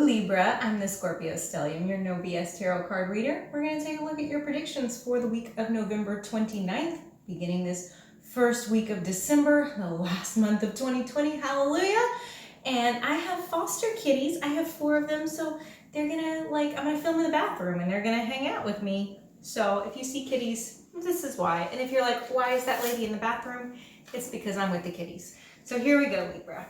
Libra, I'm the Scorpio Stellium, your no BS tarot card reader. We're going to take a look at your predictions for the week of November 29th, beginning this first week of December, the last month of 2020, hallelujah. And I have foster kitties. I have 4 of them, so they're going to, I'm going to film in the bathroom and they're going to hang out with me. So if you see kitties, this is why. And if you're like, why is that lady in the bathroom? It's because I'm with the kitties. So here we go, Libra.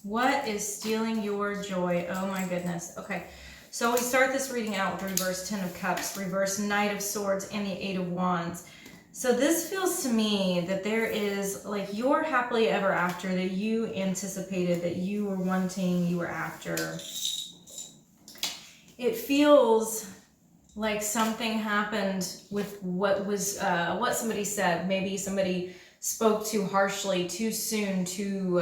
What is stealing your joy? Oh my goodness. Okay, so we start this reading out with reverse 10 of Cups, reverse Knight of Swords, and the 8 of Wands. So this feels to me that there is like your happily ever after that you anticipated, that you were wanting, you were after. It feels like something happened with what somebody said. Maybe somebody spoke too harshly, too soon, too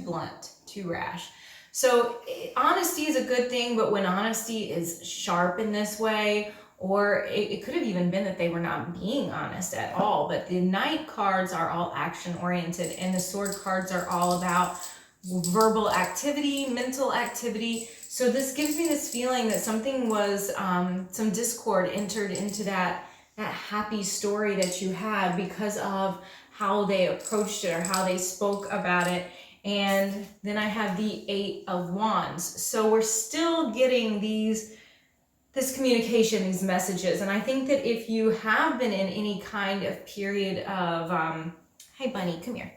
blunt, too rash. So honesty is a good thing, but when honesty is sharp in this way, or it could have even been that they were not being honest at all, but the Knight cards are all action oriented and the Sword cards are all about verbal activity, mental activity. So this gives me this feeling that something was, some discord entered into that happy story that you had because of how they approached it or how they spoke about it. And then I have the 8 of Wands. So we're still getting this communication, these messages. And I think that if you have been in any kind of period of, hey bunny, come here.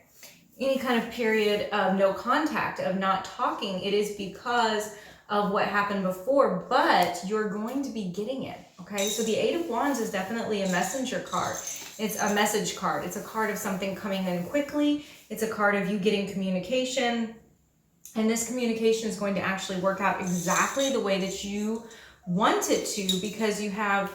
Any kind of period of no contact, of not talking, it is because of what happened before, but you're going to be getting it, okay? So the 8 of Wands is definitely a messenger card. It's a message card. It's a card of something coming in quickly. It's a card of you getting communication. And this communication is going to actually work out exactly the way that you want it to, because you have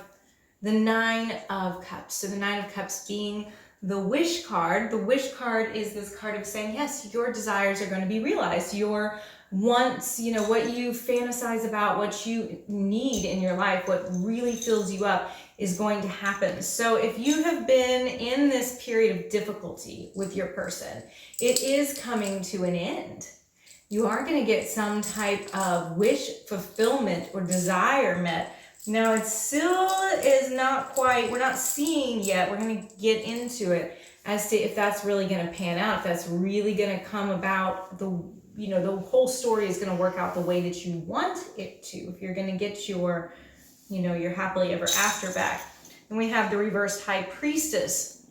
the 9 of Cups. So the 9 of Cups being the wish card. The wish card is this card of saying, yes, your desires are going to be realized. Your wants, what you fantasize about, what you need in your life, what really fills you up is going to happen. So if you have been in this period of difficulty with your person, it is coming to an end. You are going to get some type of wish fulfillment or desire met. Now it still is not quite, we're not seeing yet, we're going to get into it as to if that's really going to pan out, if that's really going to come about, the whole story is going to work out the way that you want it to, if you're going to get your, your happily ever after back. And we have the reversed High Priestess.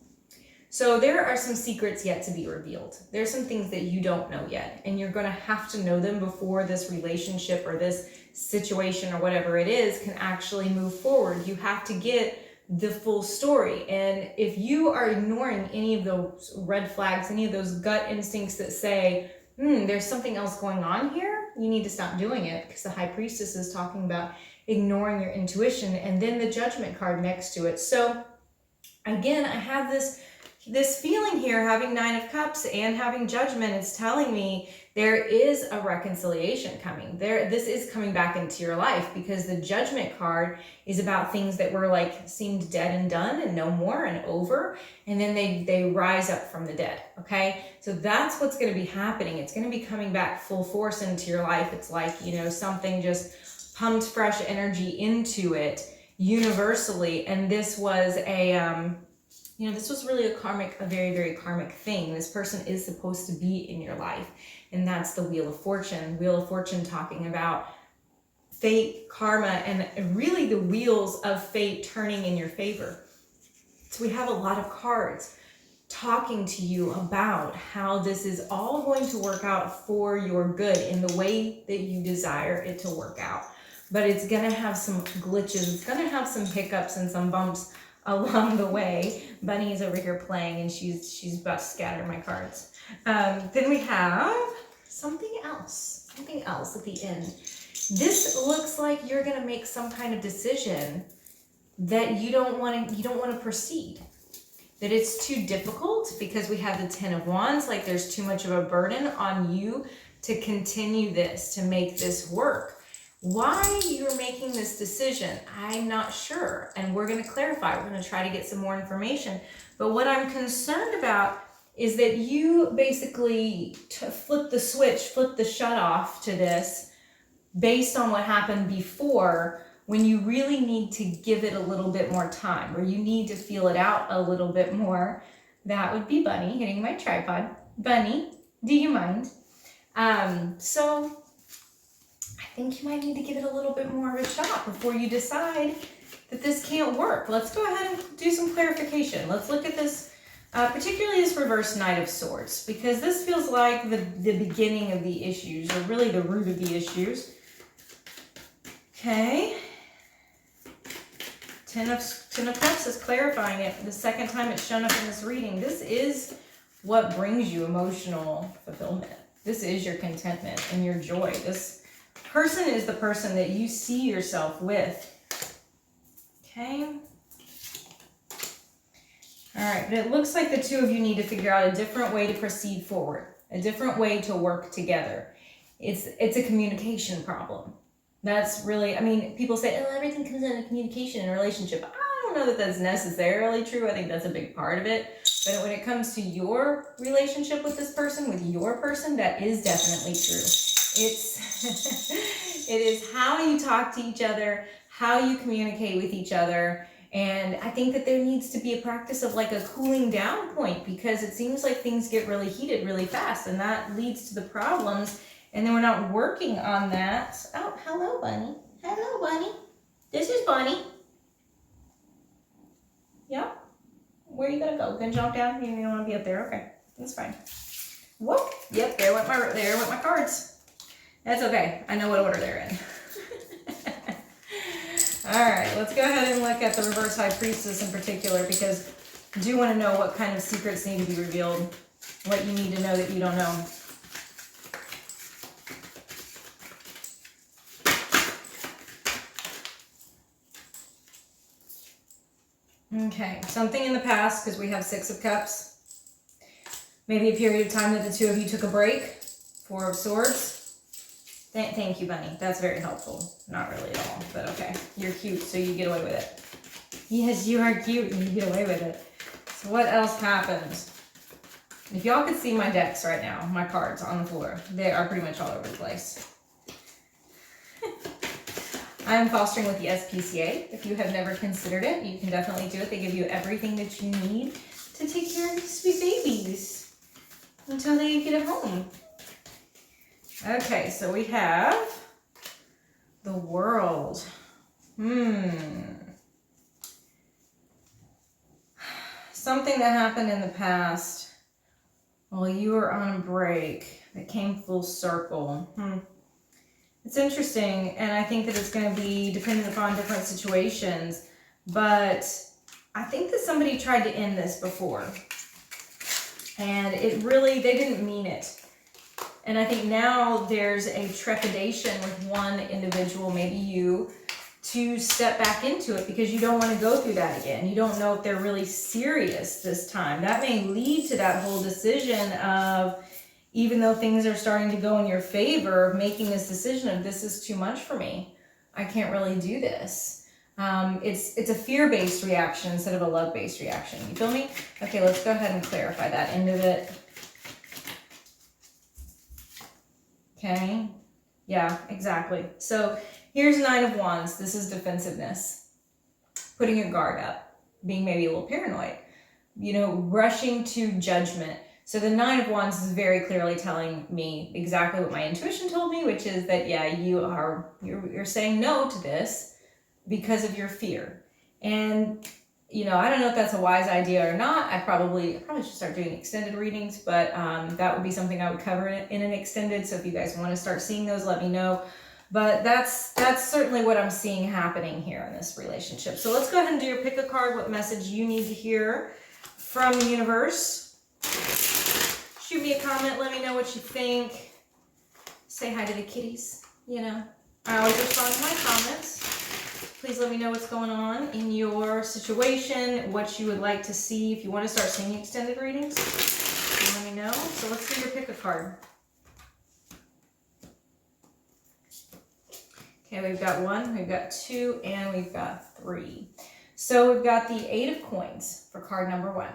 So there are some secrets yet to be revealed. There's some things that you don't know yet, and you're going to have to know them before this relationship or this situation or whatever it is can actually move forward. You have to get the full story. And if you are ignoring any of those red flags, any of those gut instincts that say, there's something else going on here, you need to stop doing it, because the High Priestess is talking about ignoring your intuition, and then the Judgment card next to it. So again, I have this feeling here, having 9 of Cups and having Judgment, it's telling me there is a reconciliation coming. This is coming back into your life, because the Judgment card is about things that were seemed dead and done and no more and over, and then they rise up from the dead, okay? So that's what's going to be happening. It's going to be coming back full force into your life. It's like, something just pumped fresh energy into it universally, and this was this was really a very, very karmic thing. This person is supposed to be in your life. And that's the Wheel of Fortune. Wheel of Fortune talking about fate, karma, and really the wheels of fate turning in your favor. So we have a lot of cards talking to you about how this is all going to work out for your good in the way that you desire it to work out. But it's going to have some glitches. It's going to have some hiccups and some bumps along the way. Bunny is over here playing, and she's about to scatter my cards. Then we have something else at the end. This looks like you're going to make some kind of decision that you don't want to proceed. That it's too difficult, because we have the 10 of Wands, like there's too much of a burden on you to continue this, to make this work. Why you're making this decision, I'm not sure. And we're going to clarify. We're going to try to get some more information. But what I'm concerned about is that you basically flip the switch, flip the shut off to this based on what happened before, when you really need to give it a little bit more time, or you need to feel it out a little bit more. That would be Bunny hitting my tripod. Bunny, do you mind? So I think you might need to give it a little bit more of a shot before you decide that this can't work. Let's go ahead and do some clarification. Let's look at this, particularly this reverse Knight of Swords, because this feels like the beginning of the issues, or really the root of the issues. Okay. Ten of Cups is clarifying it the second time it's shown up in this reading. This is what brings you emotional fulfillment. This is your contentment and your joy. This person is the person that you see yourself with. Okay. All right, but it looks like the two of you need to figure out a different way to proceed forward, a different way to work together. It's a communication problem. That's really, I mean, people say, oh, everything comes down to communication in a relationship. I don't know that that's necessarily true. I think that's a big part of it. But when it comes to your relationship with this person, with your person, that is definitely true. It is how you talk to each other, how you communicate with each other. And I think that there needs to be a practice of like a cooling down point, because it seems like things get really heated really fast, and that leads to the problems. And then we're not working on that. Oh, hello, Bunny. Hello, Bunny. This is Bunny. Yeah? Where are you gonna go? Gonna jump down? You don't want to be up there? Okay, that's fine. Whoop. Yep, there went my cards. That's okay. I know what order they're in. All right, let's go ahead and look at the reverse High Priestess in particular, because I do want to know what kind of secrets need to be revealed, what you need to know that you don't know. Okay, something in the past, because we have Six of Cups. Maybe a period of time that the two of you took a break. Four of Swords. Thank you, Bunny. That's very helpful. Not really at all, but okay. You're cute, so you get away with it. Yes, you are cute, and you get away with it. So what else happens? If y'all could see my decks right now, my cards on the floor, they are pretty much all over the place. I am fostering with the SPCA. If you have never considered it, you can definitely do it. They give you everything that you need to take care of these sweet babies until they get home. Okay, so we have the World. Something that happened in the past while you were on a break that came full circle. It's interesting, and I think that it's going to be dependent upon different situations, but I think that somebody tried to end this before, and it really, they didn't mean it. And I think now there's a trepidation with one individual, maybe you, to step back into it because you don't want to go through that again. You don't know if they're really serious this time. That may lead to that whole decision of, even though things are starting to go in your favor, making this decision of, this is too much for me. I can't really do this. It's a fear-based reaction instead of a love-based reaction. You feel me? Okay, let's go ahead and clarify that end of it. Okay. Yeah, exactly. So here's Nine of Wands. This is defensiveness. Putting your guard up. Being maybe a little paranoid. You know, rushing to judgment. So the Nine of Wands is very clearly telling me exactly what my intuition told me, which is that, yeah, you're saying no to this because of your fear. And, you know, I don't know if that's a wise idea or not. I probably should start doing extended readings, but that would be something I would cover in an extended. So if you guys want to start seeing those, let me know. But that's certainly what I'm seeing happening here in this relationship. So let's go ahead and do your pick a card, what message you need to hear from the universe. Shoot me a comment. Let me know what you think. Say hi to the kitties. You know, I always respond to my comments. Please let me know what's going on in your situation, what you would like to see. If you want to start seeing extended readings, let me know. So let's do your pick a card. Okay, we've got 1, we've got 2, and we've got 3. So we've got the 8 of coins for card number 1.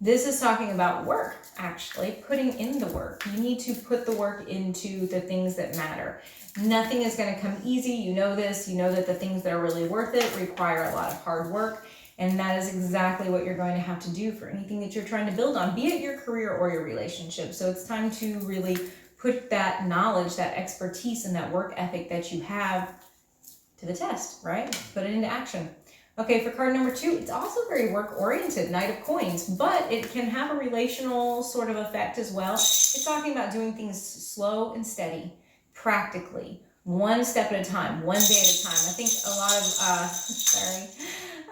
This is talking about work, actually, putting in the work. You need to put the work into the things that matter. Nothing is going to come easy. You know this. You know that the things that are really worth it require a lot of hard work. And that is exactly what you're going to have to do for anything that you're trying to build on, be it your career or your relationship. So it's time to really put that knowledge, that expertise, and that work ethic that you have to the test, right? Put it into action. Okay, for card number 2, it's also very work-oriented, Knight of Coins, but it can have a relational sort of effect as well. It's talking about doing things slow and steady, practically, one step at a time, one day at a time. I think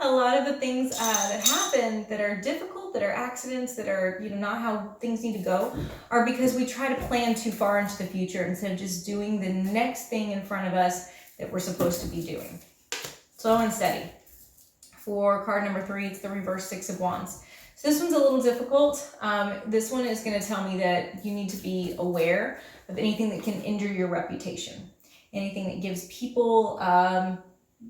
a lot of the things that happen that are difficult, that are accidents, that are not how things need to go, are because we try to plan too far into the future instead of just doing the next thing in front of us that we're supposed to be doing. Slow and steady. For card number 3, it's the reverse 6 of Wands. So this one's a little difficult. This one is going to tell me that you need to be aware of anything that can injure your reputation. Anything that gives people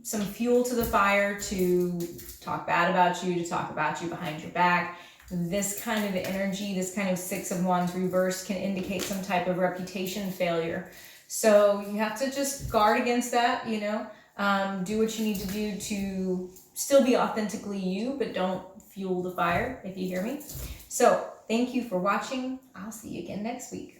some fuel to the fire to talk bad about you, to talk about you behind your back. This kind of energy, this kind of 6 of Wands reverse can indicate some type of reputation failure. So you have to just guard against that, do what you need to do to still be authentically you, but don't fuel the fire, if you hear me. So thank you for watching. I'll see you again next week.